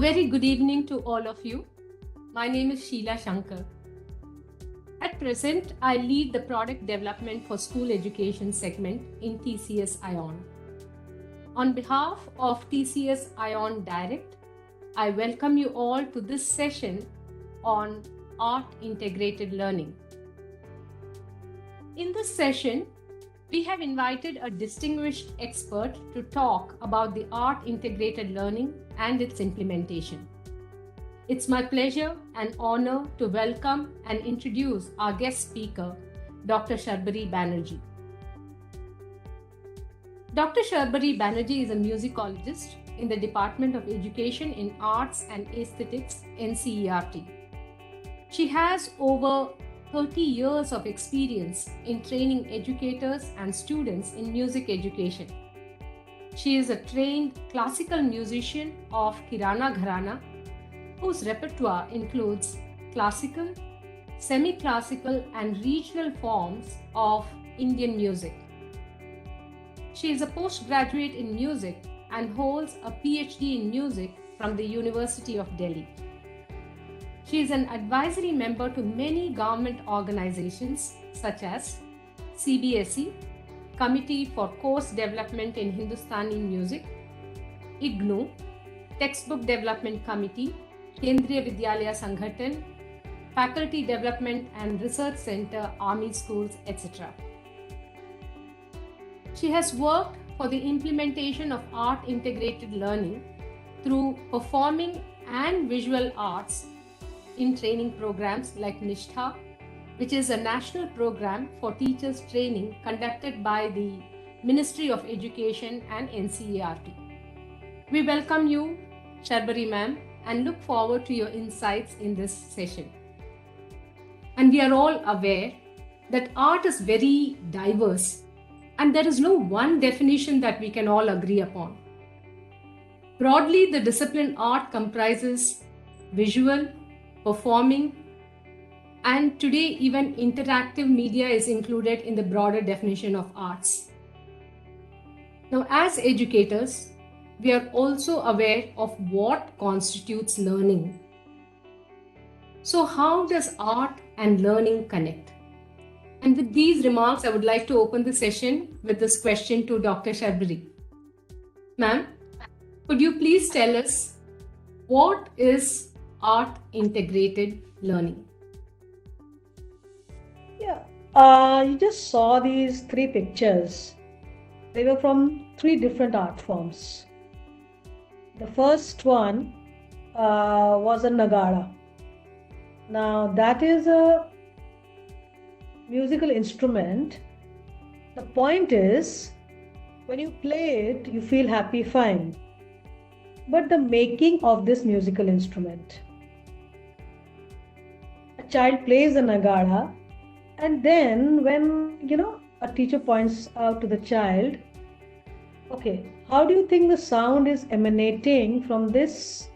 very good evening to all of you. My name is Sheila Shankar. At present, I lead the product development for school education segment in TCS ION. On behalf of TCS ION Direct, I welcome you all to this session on art integrated learning. In this session, we have invited a distinguished expert to talk about the art integrated learning and its implementation. It's my pleasure and honor to welcome and introduce our guest speaker, Dr. Sharbari Banerjee. Dr. Sharbari Banerjee is a musicologist in the Department of Education in Arts and Aesthetics, NCERT. She has over 30 years of experience in training educators and students in music education. She is a trained classical musician of Kirana Gharana, whose repertoire includes classical, semi-classical, and regional forms of Indian music. She is a postgraduate in music and holds a PhD in music from the University of Delhi. She is an advisory member to many government organizations such as CBSE, Committee for Course Development in Hindustani Music, IGNU, Textbook Development Committee, Kendriya Vidyalaya Sanghatan, Faculty Development and Research Center, Army Schools, etc. She has worked for the implementation of art integrated learning through performing and visual arts in training programs like Nishtha, which is a national program for teachers training conducted by the Ministry of Education and NCERT. We welcome you, Sharbari ma'am, and look forward to your insights in this session. And we are all aware that art is very diverse and there is no one definition that we can all agree upon. Broadly, the discipline art comprises visual, performing, and today even interactive media is included in the broader definition of arts. Now, as educators, we are also aware of what constitutes learning. So how does art and learning connect? And with these remarks, I would like to open the session with this question to Dr. Sharbari. Ma'am, could you please tell us what is art integrated learning? Yeah, you just saw these three pictures. They were from three different art forms. The first one was a nagara. Now that is a musical instrument. The point is, when you play it, you feel happy, fine. But the making of this musical instrument, a child plays a nagara, and then when a teacher points out to the child, okay, how do you think the sound is emanating from this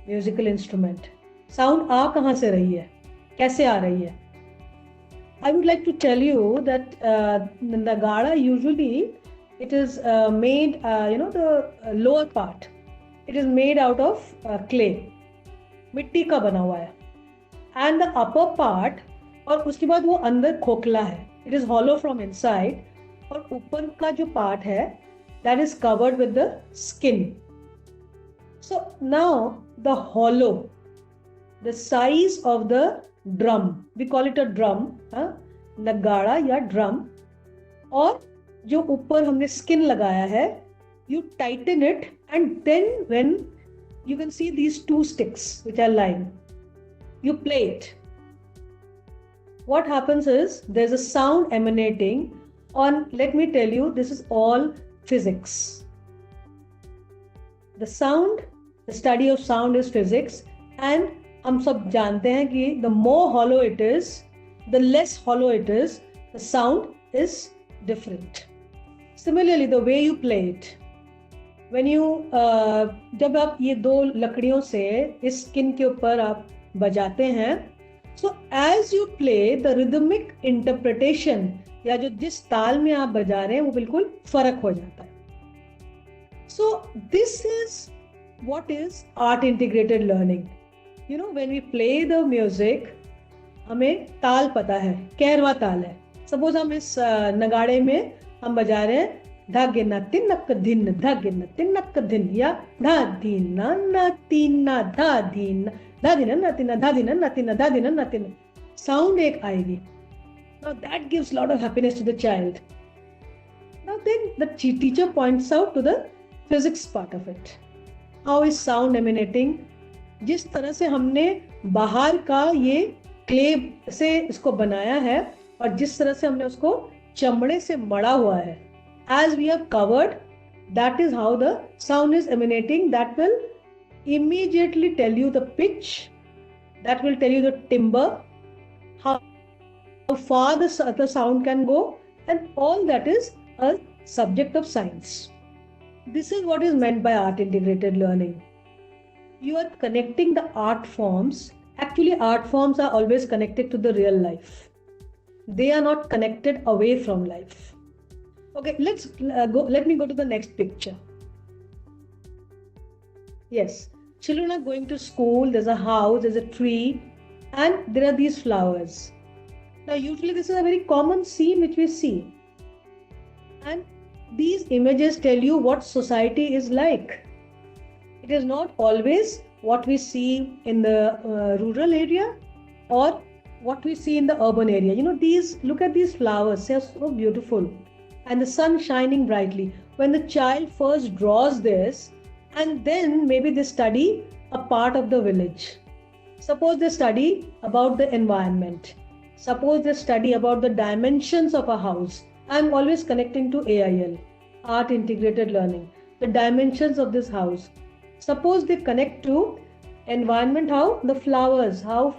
musical instrument? Sound aa kahan se rahi hai? Kaise aa rahi hai? I would like to tell you that the nagara usually it is made, the lower part. It is made out of clay, मिट्टी का बना हुआ है, and the upper part, और उसके बाद वो अंदर खोखला है. It is hollow from inside, और ऊपर का जो part है, that is covered with the skin. So now the hollow, the size of the drum, we call it a drum, nagara या drum, और जो ऊपर हमने skin लगाया है, you tighten it, and then when you can see these two sticks which are lying, you play it. What happens is there's a sound emanating on, let me tell you, this is all physics. The sound, the study of sound is physics, and हम सब जानते हैं कि the more hollow it is, the less hollow it is, the sound is different. Similarly, the way you play it, when you जब आप ये दो लकड़ियों से इस स्किन के ऊपर आप बजाते हैं, so as you play, the rhythmic interpretation या जो जिस ताल में आप बजा रहे हैं वो बिल्कुल फर्क हो जाता है. So this is what is art integrated learning? When we play the music, हमें ताल पता है, कैरवा ताल है. सपोज हम इस नगाड़े में हम बजा रहे हैं धागिना तिनक धिन धागिना तिनक धिन या धा धीना ना तीना धा धीना धा धीना ना तीना धा धीना ना तीना धा धीना ना तीना. साउंड एक आएगी. Now that gives lot of happiness to the child. Now then the teacher points out to the physics part of it. How is sound emanating? जिस तरह से हमने बाहर का ये क्ले से इसको बनाया है और जिस तरह से हमने उसको चमड़े से मड़ा हुआ है, as we have covered, that is how the sound is emanating. That will immediately tell you the pitch, that will tell you the timbre, how far the sound can go, and all that is a subject of science. This is what is meant by art integrated learning. You are connecting the art forms. Actually, art forms are always connected to the real life. They are not connected away from life. Okay, let's go. Let me go to the next picture. Yes, children are going to school. There's a house, there's a tree, and there are these flowers. Now, usually this is a very common scene which we see. And these images tell you what society is like. It is not always what we see in the rural area or what we see in the urban area. Look at these flowers, they are so beautiful. And the sun shining brightly. When the child first draws this, and then maybe they study a part of the village. Suppose they study about the environment. Suppose they study about the dimensions of a house. I'm always connecting to AIL, Art Integrated Learning, the dimensions of this house. Suppose they connect to environment, how flowers are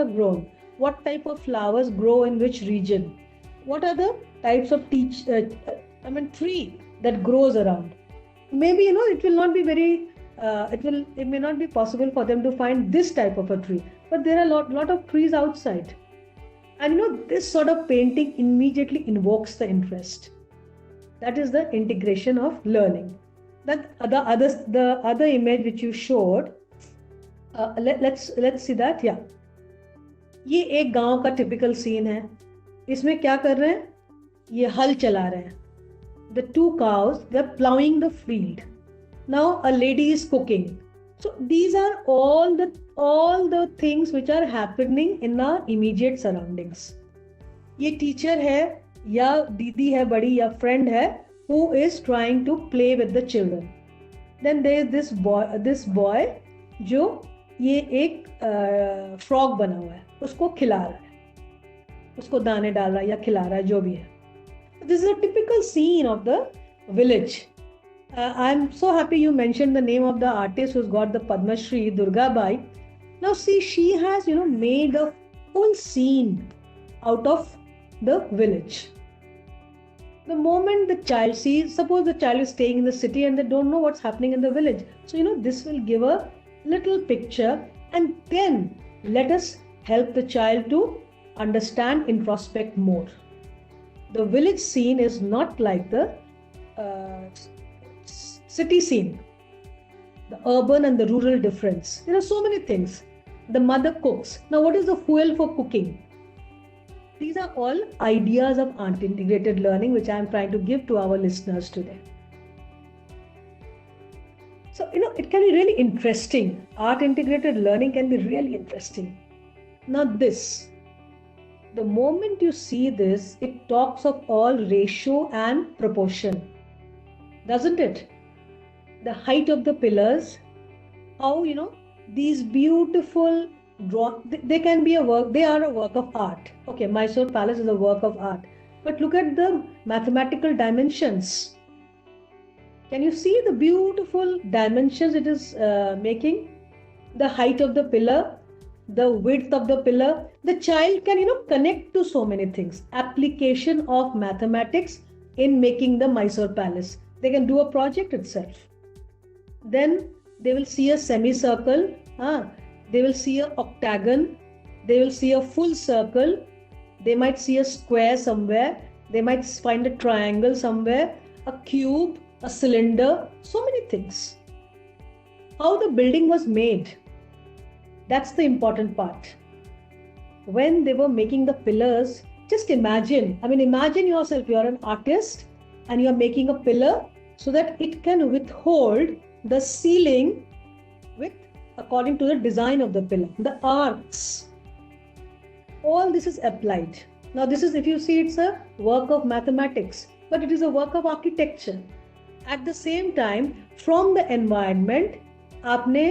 grown, what type of flowers grow in which region, what are the types of tree that grows around. Maybe it will not be very it may not be possible for them to find this type of a tree, but there are lot of trees outside. And this sort of painting immediately invokes the interest. That is the integration of learning. That the other image which you showed, let's see that. Yeah, ये एक गांव का typical scene है. इसमें क्या कर रहे हैं? ये हल चला रहे हैं. The two cows, they're plowing the field. Now a lady is cooking. So these are all the things which are happening in our immediate surroundings. ये teacher है या दीदी है बड़ी या friend है who is trying to play with the children. Then there is this boy जो ये एक frog बना हुआ है, उसको खिला रहा है, उसको दाने डाल रहा है या खिला रहा है, जो भी है. This is a typical scene of the village. I'm so happy you mentioned the name of the artist who's got the Padma Shri, Durga Bai. Now see, she has made a full scene out of the village. The moment the child sees, suppose the child is staying in the city and they don't know what's happening in the village. So this will give a little picture, and then let us help the child to understand, introspect more. The village scene is not like the city scene, the urban and the rural difference. There are so many things. The mother cooks. Now, what is the fuel for cooking? These are all ideas of art integrated learning which I am trying to give to our listeners today. So, it can be really interesting. Art integrated learning can be really interesting. Now, the moment you see this, it talks of all ratio and proportion, doesn't it? The height of the pillars, how these beautiful they can be they are a work of art. Okay, Mysore Palace is a work of art, but look at the mathematical dimensions. Can you see the beautiful dimensions it is making? The height of the pillar, the width of the pillar. The child can connect to so many things. Application of mathematics in making the Mysore Palace. They can do a project itself. Then they will see a semicircle, they will see an octagon, they will see a full circle, they might see a square somewhere, they might find a triangle somewhere, a cube, a cylinder, so many things. how the building was made. That's the important part. When they were making the pillars, just imagine, imagine yourself, you're an artist and you're making a pillar so that it can withhold the ceiling according to the design of the pillar, the arcs. All this is applied. Now this is, if you see, it's a work of mathematics, but it is a work of architecture. At the same time, from the environment, आपने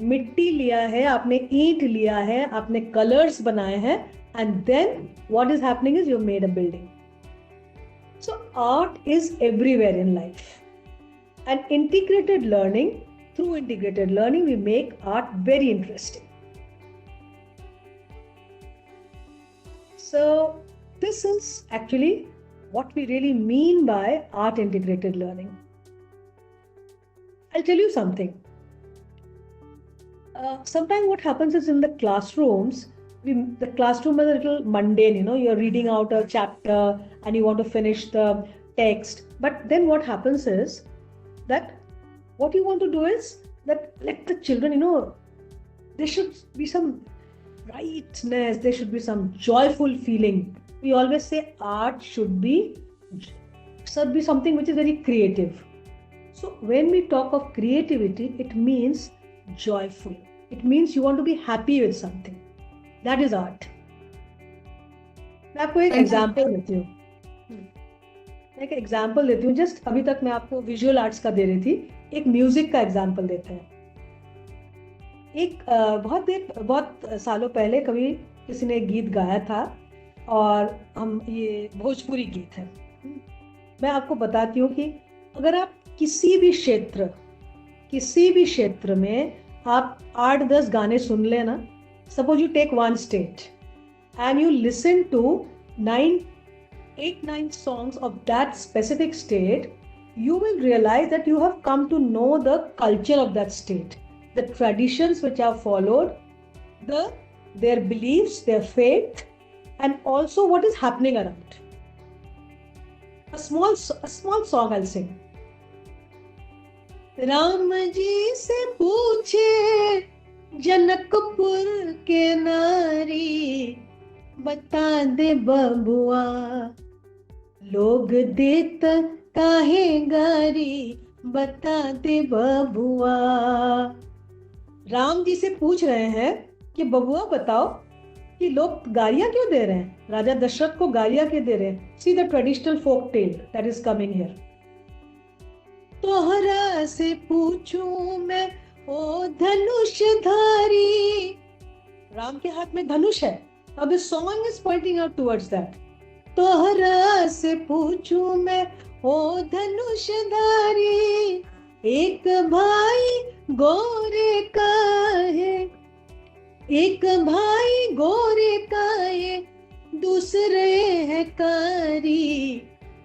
मिट्टी लिया है, आपने ईंट लिया है, आपने colours बनाए हैं, and then what is happening is you've made a building. So art is everywhere in life. And through integrated learning, we make art very interesting. So this is actually what we really mean by art integrated learning. I'll tell you something. Sometimes what happens is in the classrooms, the classroom is a little mundane, you're reading out a chapter and you want to finish the text. But then what happens is that what you want to do is that let the children, there should be some brightness, there should be some joyful feeling. We always say art should be something which is very creative. So when we talk of creativity, it means joyful. It means you want to be happy with something. That is art. मैं आपको एक example देती हूँ. Just अभी तक मैं आपको visual arts का दे रही थी, एक म्यूजिक का एग्जाम्पल देते हैं. बहुत सालों पहले कभी किसी ने गीत गाया था और ये भोजपुरी गीत है. मैं आपको बताती हूँ कि अगर आप किसी भी क्षेत्र में आप 8-10 गाने सुन लेना, suppose you take one state and you listen to 8-9 songs of that specific state, you will realize that you have come to know the culture of that state, the traditions which are followed, their beliefs, their faith, and also what is happening around. A small song I'll sing. Ram ji से पूछे जनकपुर के नारी, बता दे बबुआ लोग देत काहे गारी, बता दे बबुआ. राम जी से पूछ रहे हैं कि बबुआ बताओ कि लोग गालियां क्यों दे रहे हैं, राजा दशरथ को गालियां क्यों दे रहे हैं. See the traditional folk tale that is coming here. तोहरा से पूछूं मैं ओ धनुषधारी. राम के हाथ में धनुष है. अब इस song is pointing out towards that. तोहरा से पूछूं मैं ओ धनुषधारी, एक भाई गोरे का है, एक भाई गोरे का है, दूसरे है कारी.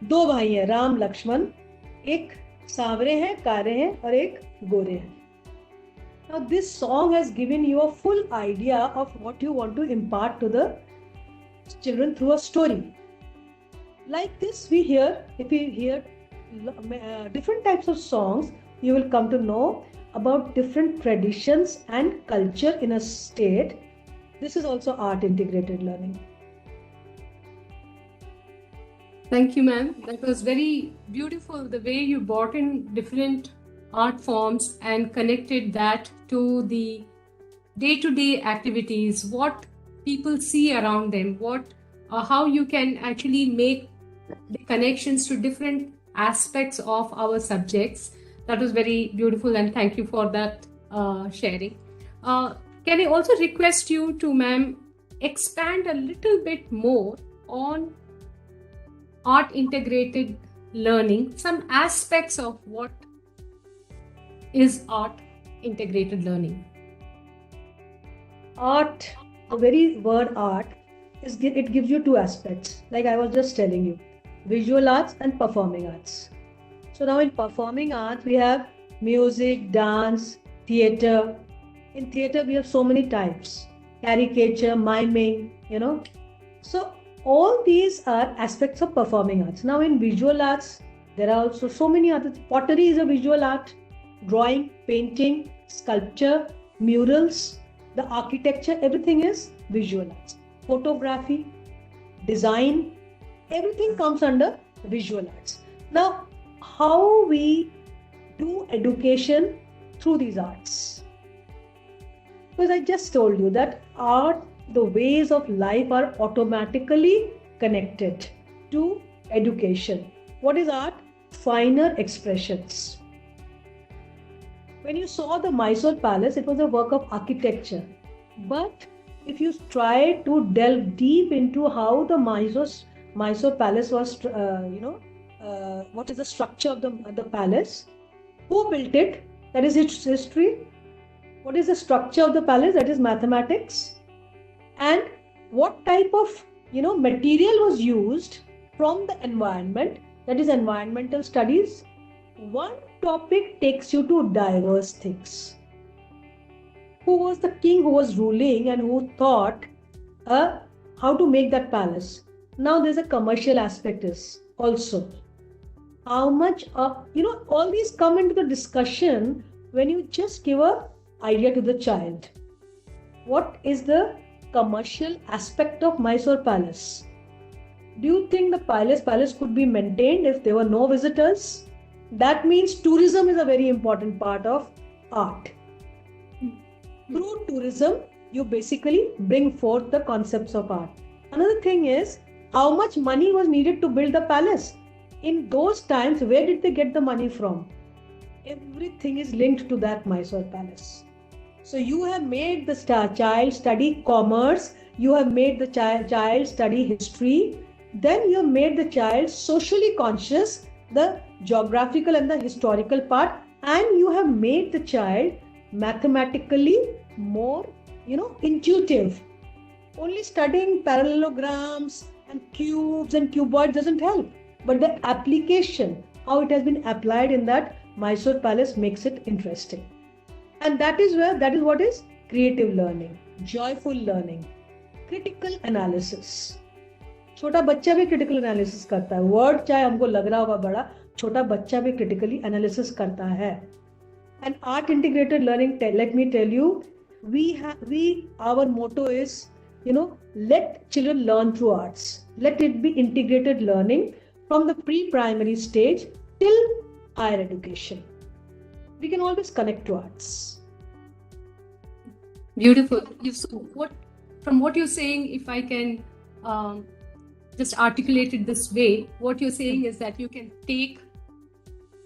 2 भाई हैं, राम लक्ष्मण, एक सांवरे हैं, कारे हैं और एक गोरे हैं. Now this song has given you a full idea of what you want to impart to the children through a story. Like this, if we hear different types of songs, you will come to know about different traditions and culture in a state. This is also art integrated learning. Thank you, ma'am. That was very beautiful, the way you brought in different art forms and connected that to the day-to-day activities, what people see around them, how you can actually make the connections to different aspects of our subjects. That was very beautiful, and thank you for that sharing. Can I also request you to, ma'am, expand a little bit more on art integrated learning, some aspects of what is art integrated learning? Art, the very word art, it gives you 2 aspects, like I was just telling you, visual arts and performing arts. So now in performing arts, we have music, dance, theatre. In theatre, we have so many types, caricature, miming, So all these are aspects of performing arts. Now in visual arts, there are also so many others. Pottery is a visual art, drawing, painting, sculpture, murals, the architecture, everything is visualized. Photography, design, everything comes under visual arts. Now, how we do education through these arts? Because I just told you that art, the ways of life are automatically connected to education. What is art? Finer expressions. When you saw the Mysore Palace, it was a work of architecture. But if you try to delve deep into how the Mysore Palace was, what is the structure of the palace? Who built it? That is its history. What is the structure of the palace? That is mathematics. And what type of material was used from the environment? That is environmental studies. One topic takes you to diverse things. Who was the king who was ruling and who thought how to make that palace? Now there's a commercial aspect is also. How much all these come into the discussion when you just give a idea to the child. What is the commercial aspect of Mysore Palace? Do you think the palace could be maintained if there were no visitors? That means tourism is a very important part of art. Through tourism, you basically bring forth the concepts of art. Another thing is, how much money was needed to build the palace? In those times, where did they get the money from? Everything is linked to that Mysore Palace. So you have made the child study commerce, you have made the child study history, then you have made the child socially conscious, the geographical and the historical part, and you have made the child mathematically more, intuitive. Only studying parallelograms and cubes and cuboids doesn't help. But the application, how it has been applied in that Mysore Palace makes it interesting. And that is what is creative learning, joyful learning, critical analysis. छोटा बच्चा भी critical analysis करता है. Word चाहे हमको लग रहा होगा बड़ा, छोटा बच्चा भी critically analysis करता है. And art integrated learning, let me tell you, our motto is, let children learn through arts. Let it be integrated learning from the pre-primary stage till higher education. We can always connect to arts. Beautiful. From what you're saying, if I can just articulate it this way, what you're saying is that you can take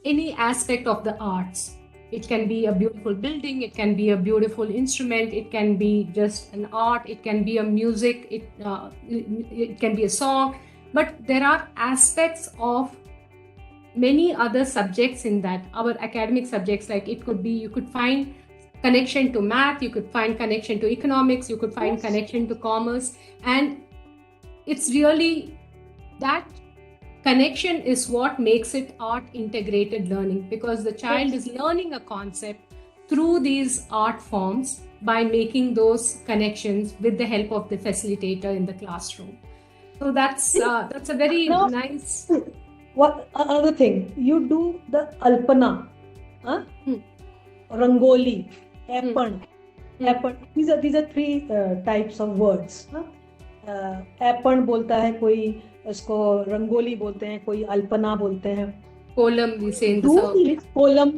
any aspect of the arts. It can be a beautiful building, it can be a beautiful instrument, it can be just an art, it can be a music, it can be a song, but there are aspects of many other subjects in that. Our academic subjects, like it could be, you could find connection to math, you could find connection to economics, you could find connection to commerce, and it's really that connection is what makes it art integrated learning, because the child is learning a concept through these art forms by making those connections with the help of the facilitator in the classroom. So that's a very nice. What another thing? You do the alpana, rangoli, appan. These are three types of words. एपन बोलता है, कोई इसको रंगोली बोलते हैं, कोई अल्पना बोलते हैं, kolam we say in the south. Kolam.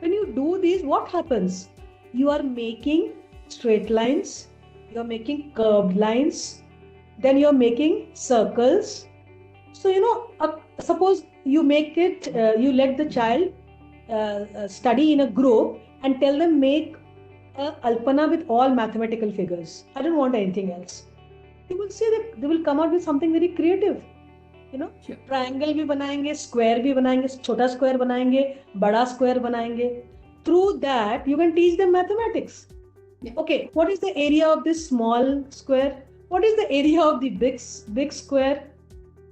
When you do these, what happens? You are making straight lines, you are making curved lines, then you are making circles. So suppose you make it, you let the child study in a group and tell them make a alpana with all mathematical figures. I don't want anything else. You will see that they will come out with something very creative. Sure. Triangle भी बनाएंगे, square भी बनाएंगे, छोटा square बनाएंगे, बड़ा square बनाएंगे. Through that, you can teach them mathematics. Yeah. Okay, what is the area of this small square? What is the area of the big square?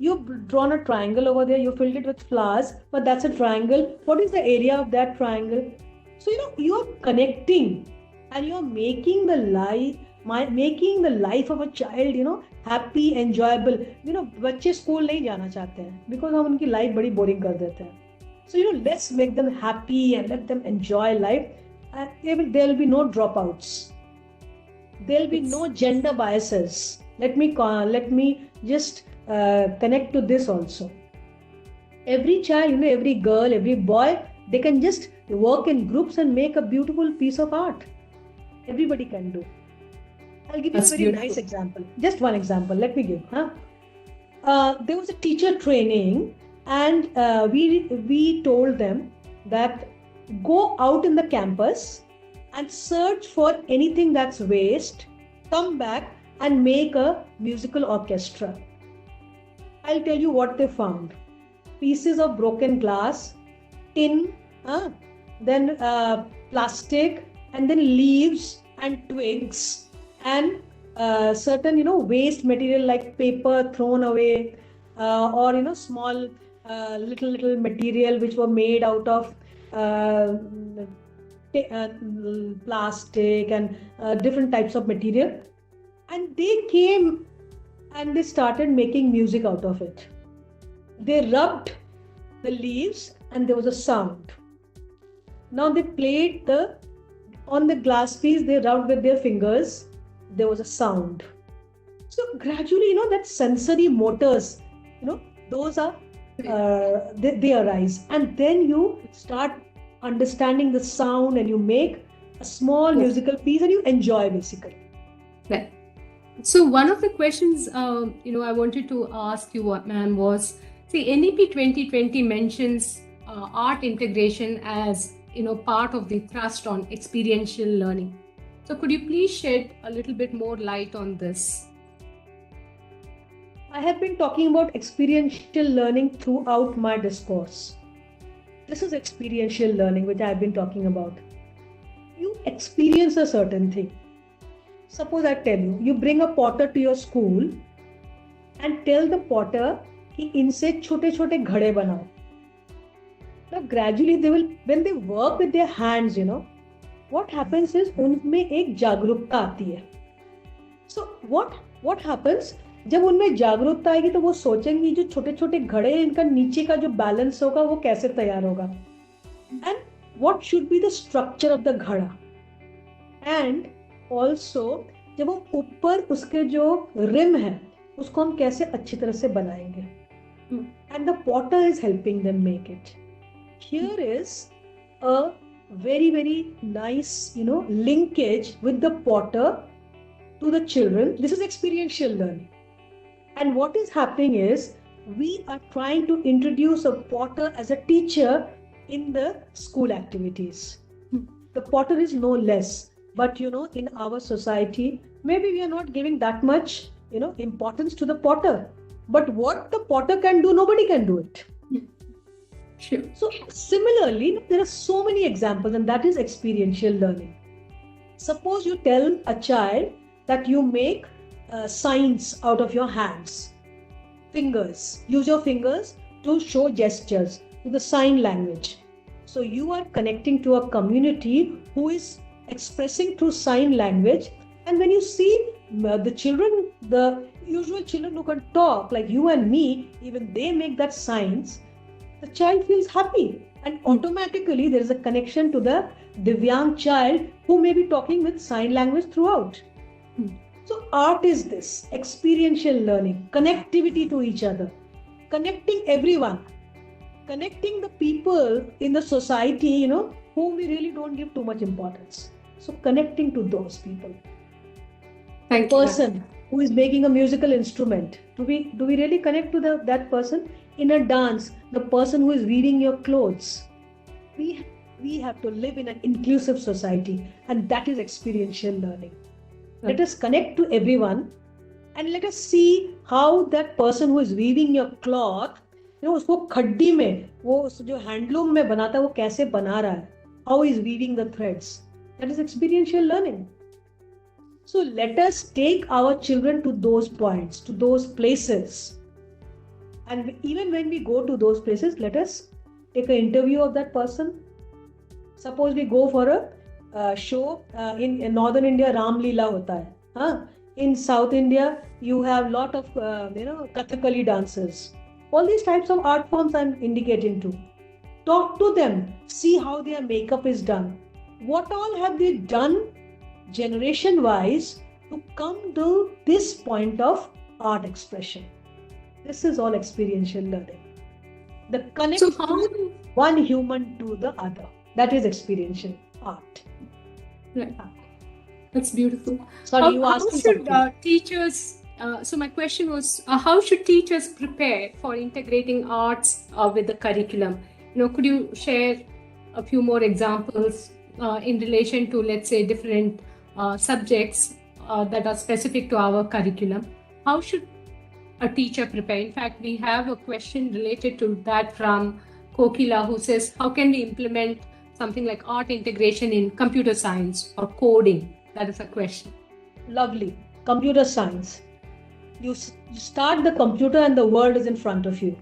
You've drawn a triangle over there, you filled it with flowers, but that's a triangle. What is the area of that triangle? So, you are connecting and you are making the life of a child, happy, enjoyable. बच्चे school नहीं जाना चाहते हैं because हम उनकी life बड़ी boring कर देते हैं. So, let's make them happy and let them enjoy life. there will be no dropouts. There'll be no gender biases. Let me just connect to this also. Every child, every girl, every boy, they can just work in groups and make a beautiful piece of art. Everybody can do. I'll give you a very nice example. Just one example. Let me give. There was a teacher training, and we told them that go out in the campus and search for anything that's waste, come back and make a musical orchestra. I'll tell you what they found. Pieces of broken glass, tin, then plastic, and then leaves and twigs, and certain waste material like paper thrown away, or small little material which were made out of plastic and different types of material, and they came and they started making music out of it. They rubbed the leaves and there was a sound. Now they played on the glass piece, they rubbed with their fingers, there was a sound. So gradually, that sensory motors, those are they arise, and then you start understanding the sound and you make a small musical piece and you enjoy basically. Right. So one of the questions I wanted to ask you, ma'am, was, see, NEP 2020 mentions art integration as part of the thrust on experiential learning. So could you please shed a little bit more light on this? I have been talking about experiential learning throughout my discourse. This is experiential learning which I have been talking about. You experience a certain thing. Suppose I tell you, you bring a potter to your school and tell the potter कि इनसे छोटे-छोटे घड़े बनाओ. Now gradually when they work with their hands, what happens is उनमें एक जागरूकता आती है. So what happens? जब उनमें जागरूकता आएगी तो वो सोचेंगे जो छोटे-छोटे घड़े हैं, इनका नीचे का जो बैलेंस होगा वो कैसे तैयार होगा. And what should be the structure of the घड़ा. And also जब हम ऊपर उसके जो रिम है उसको हम कैसे अच्छी तरह से बनाएंगे. And the potter is helping them make it. Here is a very, very nice, linkage with the potter to the children. This is experiential learning. And what is happening is we are trying to introduce a potter as a teacher in the school activities. The potter is no less, but in our society, maybe we are not giving that much, importance to the potter. But what the potter can do, nobody can do it. Sure. So similarly, there are so many examples, and that is experiential learning. Suppose you tell a child that you make signs out of your hands, fingers. Use your fingers to show gestures, to the sign language. So you are connecting to a community who is expressing through sign language. And when you see the children, the usual children who can talk like you and me, even they make that signs, the child feels happy. And automatically there is a connection to the Divyang child who may be talking with sign language throughout. So art is this, experiential learning, connectivity to each other, connecting everyone, connecting the people in the society, whom we really don't give too much importance. So connecting to those people. Thank you. Person who is making a musical instrument, do we really connect to that person? In a dance, the person who is weaving your clothes. We have to live in an inclusive society, and that is experiential learning. Let us connect to everyone and let us see how that person who is weaving your cloth, उसको खड्डी में वो जो handloom में बनाता है वो कैसे बना रहा है, how he is weaving the threads. That is experiential learning. So let us take our children to those points, to those places. And even when we go to those places, let us take an interview of that person. Suppose we go for a show in Northern India, Ram Leela hota hai. In South India, you have lot of Kathakali dancers. All these types of art forms I'm indicating to. Talk to them, see how their makeup is done, What all have they done generation wise to come to this point of art expression? This is all experiential learning. The connect So how one human to the other. That is experiential art. right. That's beautiful. Sorry, you How asked me should something. teachers? So my question was, how should teachers prepare for integrating arts with the curriculum? Could you share a few more examples in relation to, let's say, different subjects that are specific to our curriculum? How should a teacher prepare? In fact, we have a question related to that from Kokila, who says, how can we implement something like art integration in computer science or coding? That is a question. Lovely. Computer science. You start the computer and the world is in front of you.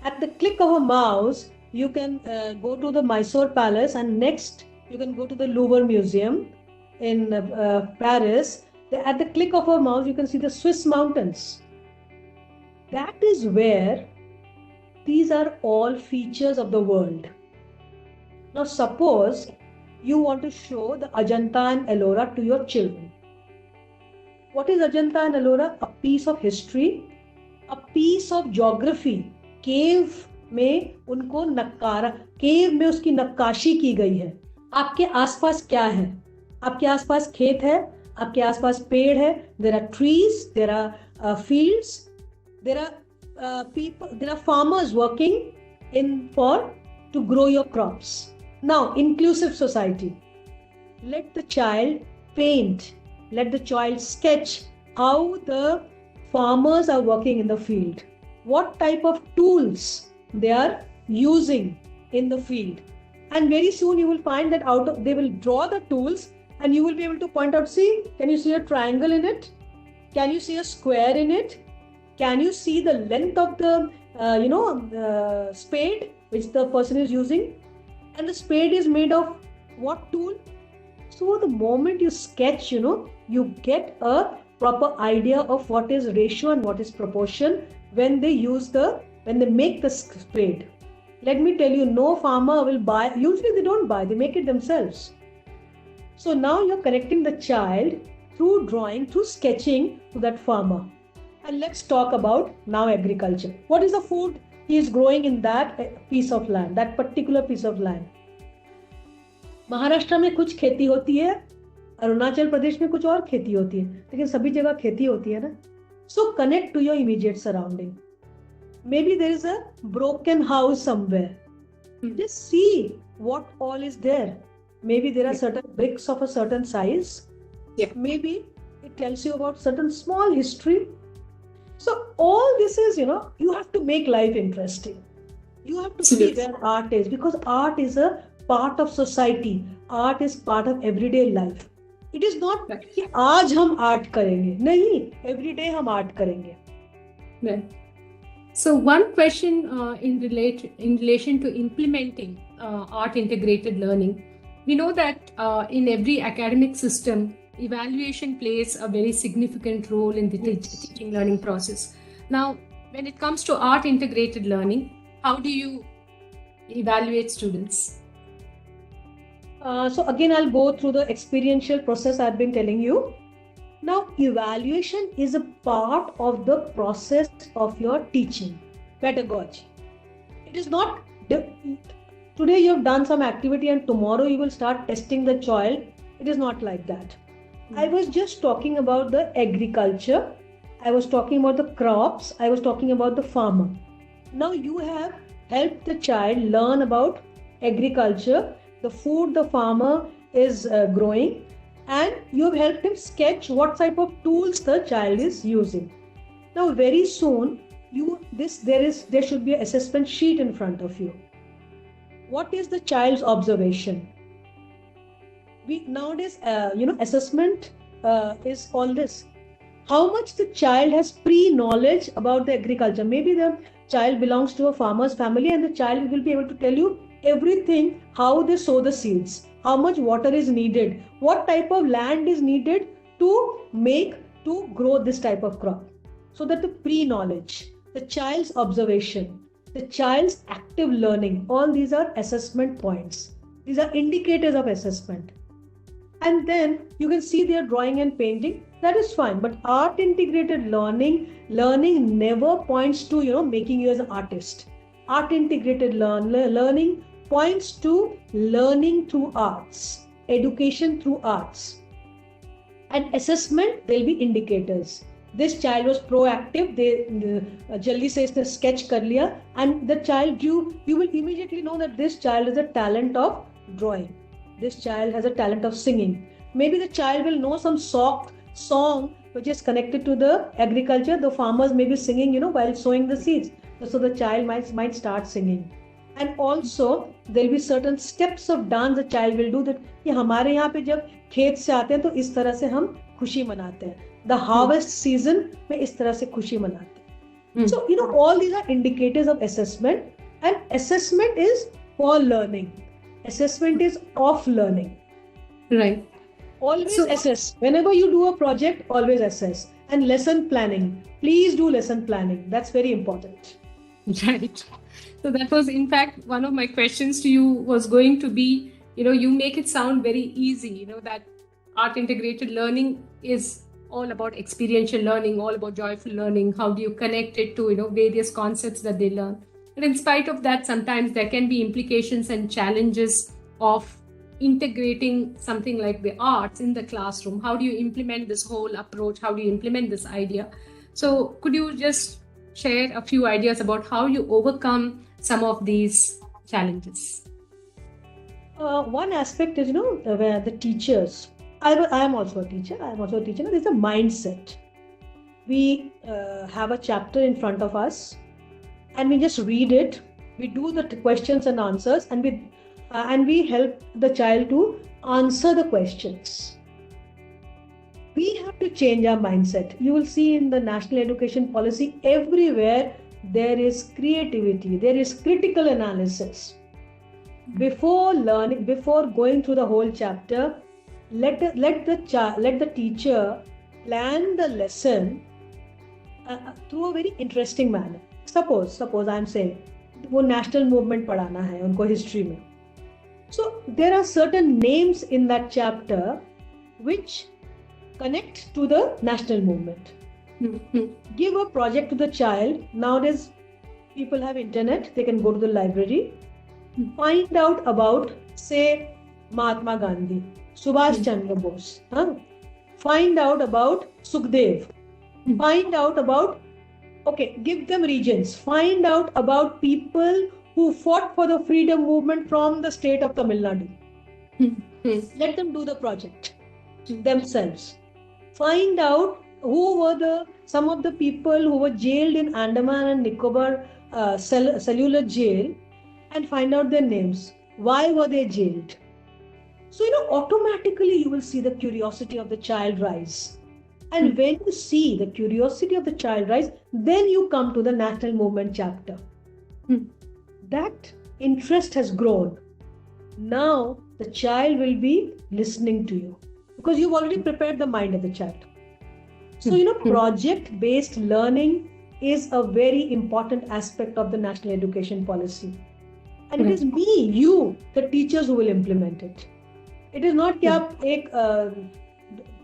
At the click of a mouse, you can go to the Mysore Palace, and next you can go to the Louvre Museum in Paris. At the click of a mouse, you can see the Swiss mountains. That is where these are all features of the world. Now, suppose you want to show the Ajanta and Ellora to your children. What is Ajanta and Ellora? A piece of history, a piece of geography. केव में उनको नक्कारा, केव में उसकी नक्काशी की गई है. आपके आसपास क्या है? आपके आसपास खेत है, आपके आसपास पेड़ है. There are trees, there are fields, there are people, there are farmers working to grow your crops. Now, inclusive society. Let the child paint, let the child sketch how the farmers are working in the field, what type of tools they are using in the field. And very soon you will find that they will draw the tools, and you will be able to point out, see, can you see a triangle in it? Can you see a square in it? Can you see the length of the spade which the person is using? And the spade is made of what tool? So the moment you sketch, you get a proper idea of what is ratio and what is proportion when they make the spade. Let me tell you, no farmer will buy. Usually they don't buy, they make it themselves. So now you're connecting the child through drawing, through sketching to that farmer. And let's talk about now agriculture. What is the food he is growing in that piece of land, that particular piece of land? Maharashtra में कुछ खेती होती है, अरुणाचल प्रदेश में कुछ और खेती होती है, लेकिन सभी जगह खेती होती है ना. So connect to your immediate surrounding. Maybe there is a broken house somewhere. Just see what all is there. Maybe there are certain bricks of a certain size. Yeah. Maybe it tells you about certain small history. So all this is, you have to make life interesting. You have to see where art is, because art is a part of society. Art is part of everyday life. It is not कि आज हम art करेंगे. नहीं, everyday हम art करेंगे. Right. So one question in relation to implementing art integrated learning, we know that in every academic system, evaluation plays a very significant role in the teaching learning process. Now, when it comes to art integrated learning, how do you evaluate students? So again, I'll go through the experiential process I've been telling you. Now, evaluation is a part of the process of your teaching pedagogy. It is not today you have done some activity and tomorrow you will start testing the child. It is not like that. I was just talking about the agriculture. I was talking about the crops. I was talking about the farmer. Now you have helped the child learn about agriculture, the food the farmer is growing, and you have helped him sketch what type of tools the child is using. Now very soon there should be an assessment sheet in front of you. What is the child's observation? Nowadays assessment is all this. How much the child has pre-knowledge about the agriculture. Maybe the child belongs to a farmer's family and the child will be able to tell you everything, how they sow the seeds, how much water is needed, what type of land is needed to grow this type of crop. So that the pre-knowledge, the child's observation, the child's active learning, all these are assessment points. These are indicators of assessment. And then you can see their drawing and painting. That is fine. But art integrated learning never points to making you as an artist. Art integrated learning points to learning through arts, education through arts. And assessment, there'll be indicators. This child was proactive. Jaldi se isne sketch kar liya, and the child, you will immediately know that this child has a talent of drawing. This child has a talent of singing. Maybe the child will know some soft song which is connected to the agriculture. The farmers may be singing, while sowing the seeds. So the child might start singing. And also there will be certain steps of dance the child will do, that कि हमारे यहाँ पे जब खेत से आते हैं तो इस तरह से हम खुशी मनाते हैं. The harvest season में इस तरह से खुशी मनाते हैं. So all these are indicators of assessment, and assessment is for learning. Assessment is of learning. Right. Always assess. Whenever you do a project, always assess. And lesson planning. Please do lesson planning. That's very important. Right. So that was, in fact, one of my questions to you was going to be, you make it sound very easy, that art integrated learning is all about experiential learning, all about joyful learning. How do you connect it to, various concepts that they learn? But in spite of that, sometimes there can be implications and challenges of integrating something like the arts in the classroom. How do you implement this whole approach? How do you implement this idea? So could you just share a few ideas about how you overcome some of these challenges? One aspect is, where the teachers, I am also a teacher. There's a mindset. We have a chapter in front of us, and we just read it. We do the questions and answers, and we help the child to answer the questions. We have to change our mindset. You will see in the national education policy, everywhere there is creativity, there is critical analysis. Before going through the whole chapter, let the teacher plan the lesson through a very interesting manner. Suppose I'm saying, वो national movement पढ़ाना है उनको history में. So there are certain names in that chapter which connect to the national movement. Give a project to the child. Nowadays, people have internet. They can go to the library, find out about, say, Mahatma Gandhi, Subhash Chandra Bose. Find out about Sukhdev. Find out about, give them regions. Find out about people who fought for the freedom movement from the state of Tamil Nadu. Let them do the project themselves. Find out who were some of the people who were jailed in Andaman and Nicobar cellular jail, and find out their names. Why were they jailed? So, automatically you will see the curiosity of the child rise. And when you see the curiosity of the child rise, then you come to the national movement chapter. That interest has grown. Now the child will be listening to you because you've already prepared the mind of the child. So, project-based learning is a very important aspect of the national education policy. And it is you, the teachers, who will implement it. It is not कि आप एक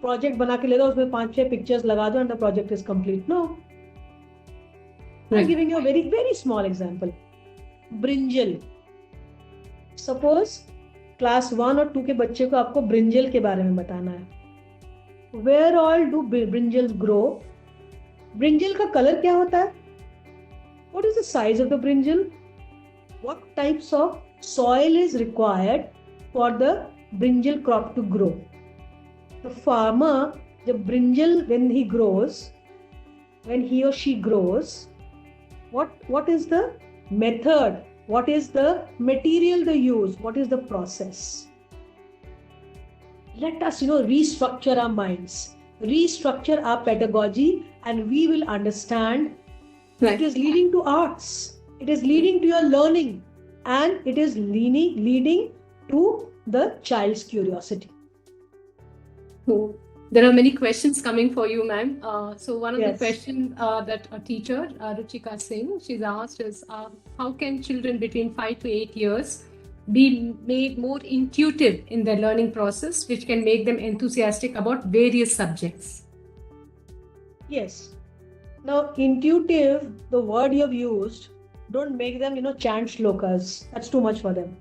project बना के ले दो, उसमें 5-6 pictures लगा दो and the project is complete. No. I'm giving you a very, very small example. Brinjal. Suppose class 1 और 2 के बच्चे को आपको brinjal के बारे में बताना है. Where all do brinjals grow? Brinjal का color क्या होता है? What is the size of the brinjal? What types of soil is required for the brinjal crop to grow? The farmer, जब brinjal when he or she grows, what is the method? What is the material they use? What is the process? Let us, restructure our minds, restructure our pedagogy, and we will understand it is leading to arts. It is leading to your learning, and it is leading to the child's curiosity. There are many questions coming for you, ma'am. So one of the questions that a teacher, Ruchika Singh, she's asked is, how can children between 5 to 8 years be made more intuitive in their learning process, which can make them enthusiastic about various subjects. Yes. Now, intuitive, the word you have used, don't make them, chant shlokas. That's too much for them.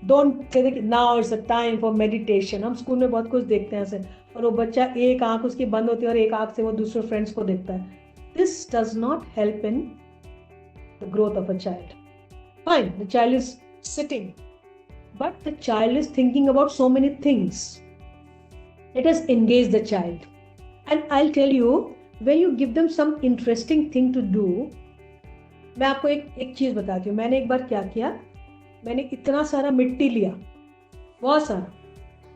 Don't say that now it's the time for meditation. हम school में बहुत कुछ देखते हैं ऐसे, और वो बच्चा एक आंख उसकी बंद होती है और एक आंख से वो दूसरे फ्रेंड्स को देखता है. This does not help in the growth of a child. Fine, the child is sitting, but the child is thinking about so many things. Let us engage the child. And I'll tell you, when you give them some interesting thing to do, मैं आपको एक चीज बताती हूँ. मैंने एक बार क्या किया, मैंने इतना सारा मिट्टी लिया, बहुत सारा,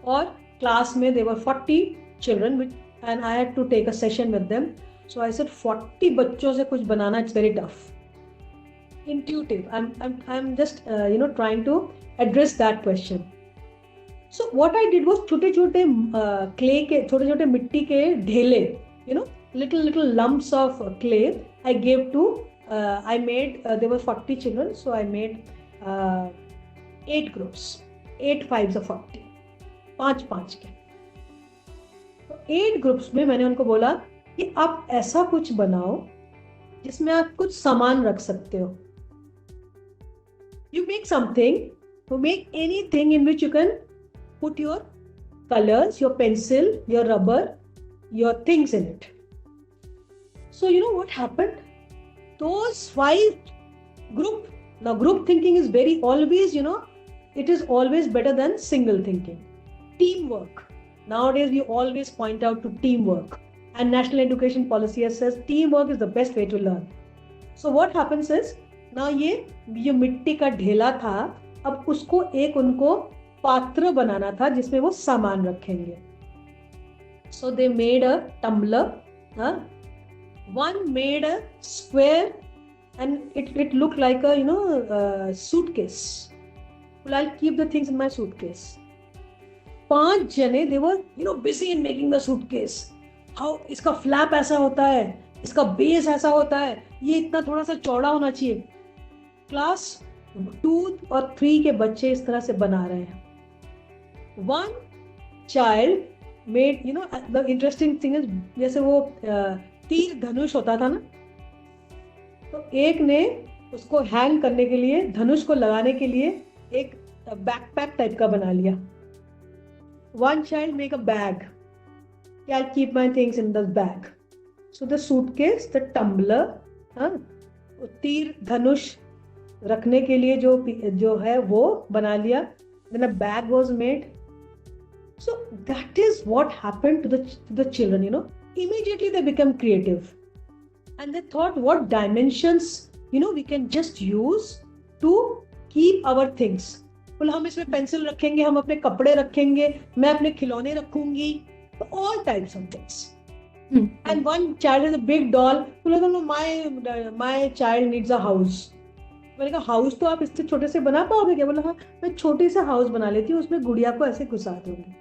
और क्लास में there were 40 children and I had to take a session with them. So I said 40 बच्चों से कुछ बनाना, it's very tough. Intuitive. I'm just trying to address that question. So what I did was छोटे छोटे clay के, छोटे छोटे मिट्टी के ढेले, little lumps of clay I gave to I made there were 40 children, so I made 8 groups, 8 5s of 40, 5 के. तो 8 groups में मैंने उनको बोला कि आप ऐसा कुछ बनाओ जिसमें आप कुछ सामान रख सकते हो. You make something, you make anything in which you can put your colors, your pencil, your rubber, your things in it. So you know what happened? Those 5 now group thinking is always, it is always better than single thinking. Teamwork. Nowadays we always point out to teamwork. And National Education Policy says teamwork is the best way to learn. So what happens is, ना ये मिट्टी का ढेला था, अब उसको एक उनको पात्र बनाना था जिसमें वो सामान रखेंगे. So they made a tumbler, one made a square and it looked like a suitcase. Well, I'll keep the things in my suitcase. 5 जने they were busy in making the suitcase. How इसका flap ऐसा होता है, इसका base ऐसा होता है, ये इतना थोड़ा सा चौड़ा होना चाहिए. क्लास 2 और 3 के बच्चे इस तरह से बना रहे हैं. One child made, the interesting thing is, जैसे वो तीर धनुष होता था ना, तो एक ने उसको हैंग करने के लिए, धनुष को लगाने के लिए एक बैकपैक टाइप का बना लिया. One child make a bag. I'll keep my things in the bag. So the suitcase, the tumbler, तीर धनुष रखने के लिए जो है वो बना लिया. Then a bag was made. So that is what happened to the children. Immediately they become creative, and they thought what dimensions we can just use to keep our things. बोला हम इसमें पेंसिल रखेंगे, हम अपने कपड़े रखेंगे, मैं अपने खिलौने रखूंगी, all types of things. And one child is a big doll. बोला my child needs a house. मैंने कहा हाउस तो आप इससे छोटे से बना पाओगे क्या? बोला हाँ, मैं छोटे से हाउस बना लेती हूँ, उसमें गुड़िया को ऐसे घुसा दूंगी.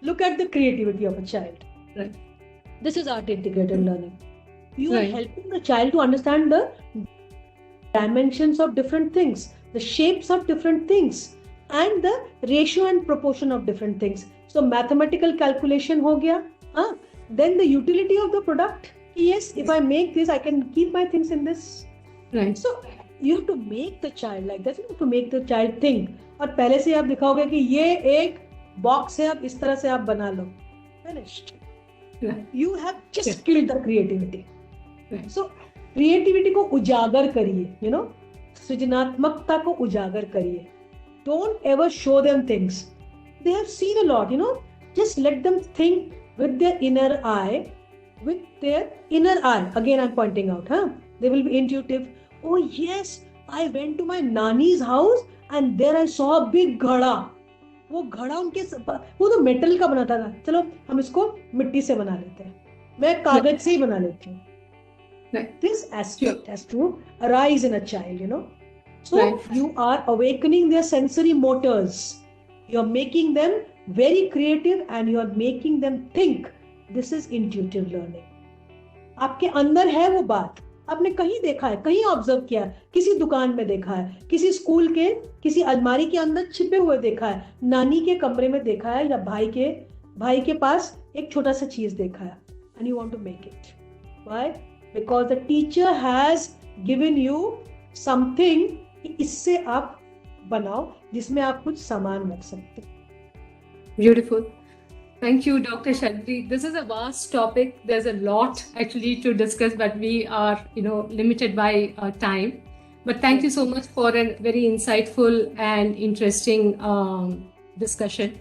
Look at the creativity of a child. Right. This is art integrated learning. You are helping the child to understand the dimensions of different things, the shapes of different things, and the ratio and proportion of different things. So mathematical calculation हो गया. Then the utility of the product. Yes, if I make this, I can keep my things in this. Right. So you have to make the child like that. You have to make the child think. और पहले से आप दिखाओगे कि ये एक box है, आप इस तरह से आप बना लो. Finished. You have just killed the creativity. So creativity को उजागर करिए, सृजनात्मकता को उजागर करिए. Don't ever show them things. They have seen a lot, just let them think with their inner eye, with their inner eye. Again, I'm pointing out, they will be intuitive. Oh yes, I went to my nani's house and there I saw a big घड़ा. वो घड़ा उनके, वो तो metal का बना था. चलो हम इसको मिट्टी से बना लेते हैं, मैं कागज से ही बना लेती हूँ. This aspect has to arise in a child, So you are awakening their sensory motors. You are making them very creative and you are making them think. This is intuitive learning. आपके अंदर है वो बात, आपने कहीं देखा है, कहीं ऑब्जर्व किया है, किसी दुकान में देखा है, किसी स्कूल के किसी अलमारी के अंदर छिपे हुए देखा है, नानी के कमरे में देखा है, या भाई के पास एक छोटा सा चीज देखा है, and you want to make it. Why? Because the teacher has given you something कि इससे आप बनाओ, जिसमें आप कुछ सामान रख सकते. Beautiful. Thank you, Dr. Shadri. This is a vast topic. There's a lot actually to discuss, but we are, limited by time. But thank you so much for a very insightful and interesting discussion.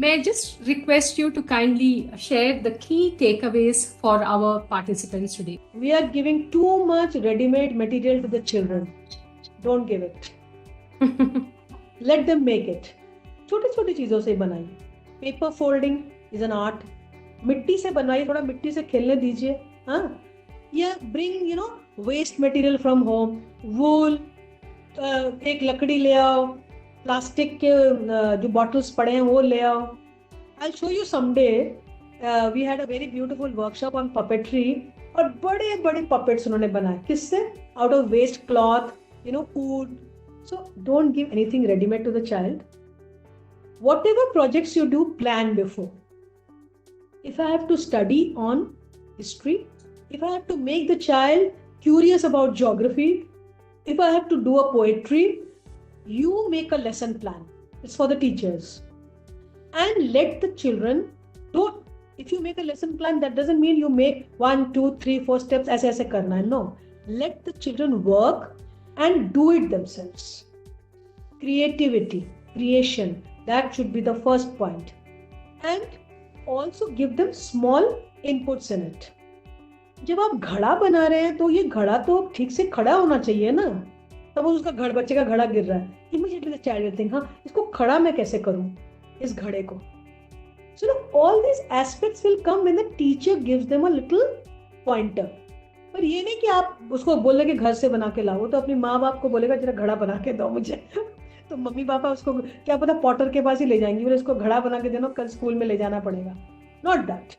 May I just request you to kindly share the key takeaways for our participants today? We are giving too much ready-made material to the children. Don't give it. Let them make it. छोटी छोटी चीजों से बनाइए. Paper folding is an art. मिट्टी से बनवाइए, थोड़ा मिट्टी से खेलने दीजिए. हाँ, या bring waste material from home. Wool, एक लकड़ी ले आओ, प्लास्टिक के जो बॉटल्स पड़े हैं वो ले आओ. I show you someday. We had a very beautiful workshop on puppetry, और बड़े बड़े पपेट्स उन्होंने बनाए. किससे? Out of waste cloth, wood. So don't give anything readymade to the child. Whatever projects you do, plan before. If I have to study on history, if I have to make the child curious about geography, if I have to do a poetry, you make a lesson plan. It's for the teachers. And let the children do. If you make a lesson plan, that doesn't mean you make 1, 2, 3, 4 steps aise karna hai. No. Let the children work and do it themselves. Creativity, creation. That should be the first point. And also give them small inputs in it. जब आप घड़ा बना रहे हैं तो ये घड़ा तो ठीक से खड़ा होना चाहिए ना. तब उसका बच्चे का घड़ा गिर रहा है. Immediately the child will think, हाँ, इसको खड़ा मैं कैसे करूं, इस घड़े को. So all these aspects will come when the teacher gives them a little pointer. पर ये नहीं कि आप उसको बोले कि घर से बना के लाओ, तो अपनी माँ बाप को बोलेगा जरा घड़ा बना के दो मुझे. तो मम्मी पापा उसको क्या पता पॉटर के पास ही ले जाएंगे, बोले इसको घड़ा बना के देना, कल स्कूल में ले जाना पड़ेगा. Not that.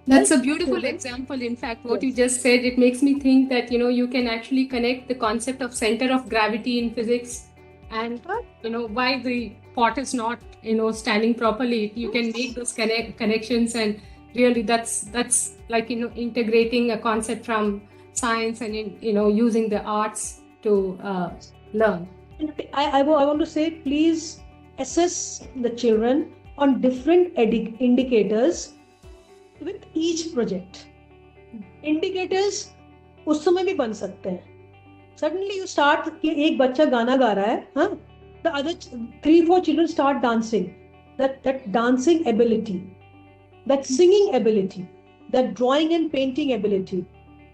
That's a beautiful example. In fact, what you just said, it makes me think that, you can actually connect the concept of center of gravity in physics and, why the pot is not, standing properly. You can make those connections, and really that's like, integrating a concept from science and, using the arts to learn. I want to say, please assess the children on different indicators with each project. Indicators उस समय भी बन सकते हैं. Suddenly you start कि एक बच्चा गाना गा रहा है, हाँ, the other 3-4 children start dancing. That dancing ability, that singing ability, that drawing and painting ability,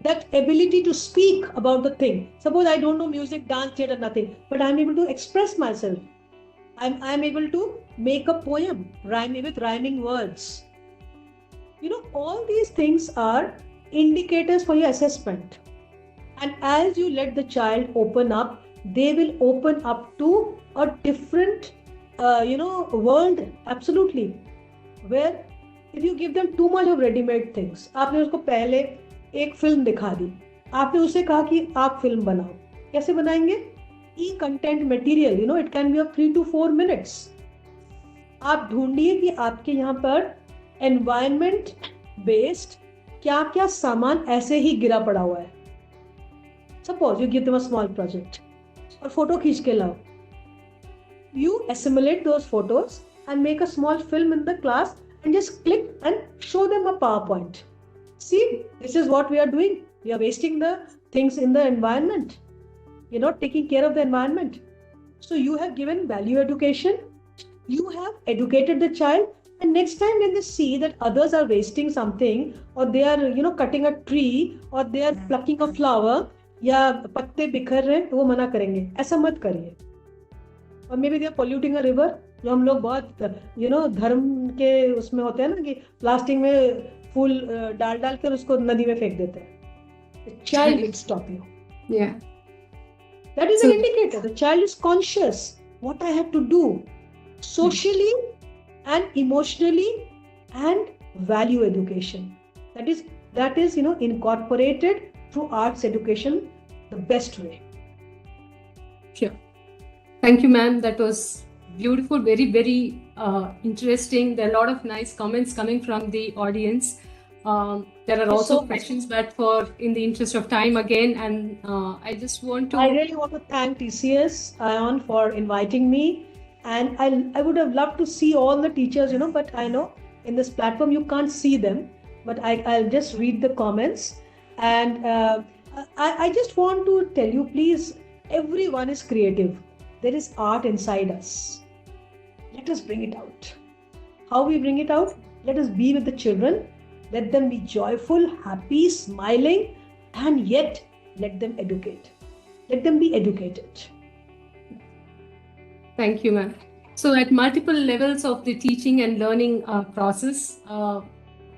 that ability to speak about the thing. Suppose I don't know music, dance, theatre, nothing, but I'm able to express myself. I'm able to make a poem, with rhyming words. All these things are indicators for your assessment. And as you let the child open up, they will open up to a different, world, absolutely. Where if you give them too much of ready-made things, आपने उसको पहले एक film दिखा दी, आपने उसे कहा कि आप फिल्म बनाओ. कैसे बनाएंगे? E-content material, it can be of 3 to 4 minutes. आप ढूंढिए कि आपके यहाँ पर environment based क्या क्या सामान ऐसे ही गिरा पड़ा हुआ है. Suppose you give them a small project, और फोटो खींच के लाओ. You assimilate those photos and make a small film in the class and just click and show them a PowerPoint. See, this is what we are doing. We are wasting the things in the environment. You're not taking care of the environment. So you have given value education. You have educated the child. And next time when they see that others are wasting something, or they are, cutting a tree, or they are plucking a flower, या पत्ते बिखर रहे हैं, तो वो मना करेंगे, ऐसा मत करिए. और maybe they are polluting a river, जो हम लोग बहुत धर्म के उसमें होते हैं ना कि प्लास्टिक में फूल डाल कर उसको नदी में फेंक देते हैं. The child will stop you. Yeah. That is an indicator. The child is conscious what I have to do socially and emotionally, and value education. That is that is, incorporated through arts education the best way. Sure. Thank you, ma'am. That was beautiful, very, very interesting. There are a lot of nice comments coming from the audience. There are also questions, but in the interest of time again, and I just want to. I really want to thank TCS Ion for inviting me, and I would have loved to see all the teachers, but I know in this platform you can't see them, but I'll just read the comments, and I just want to tell you, please, everyone is creative. There is art inside us. Let us bring it out. How we bring it out? Let us be with the children. Let them be joyful, happy, smiling, and yet let them educate. Let them be educated. Thank you, ma'am. So at multiple levels of the teaching and learning process,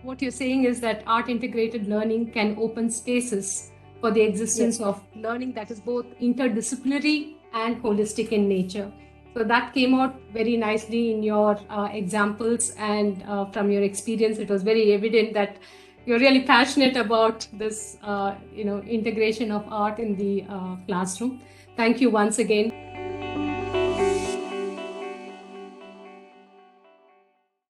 what you're saying is that art integrated learning can open spaces for the existence of learning that is both interdisciplinary and holistic in nature. So that came out very nicely in your examples, and from your experience, it was very evident that you're really passionate about this, integration of art in the classroom. Thank you once again.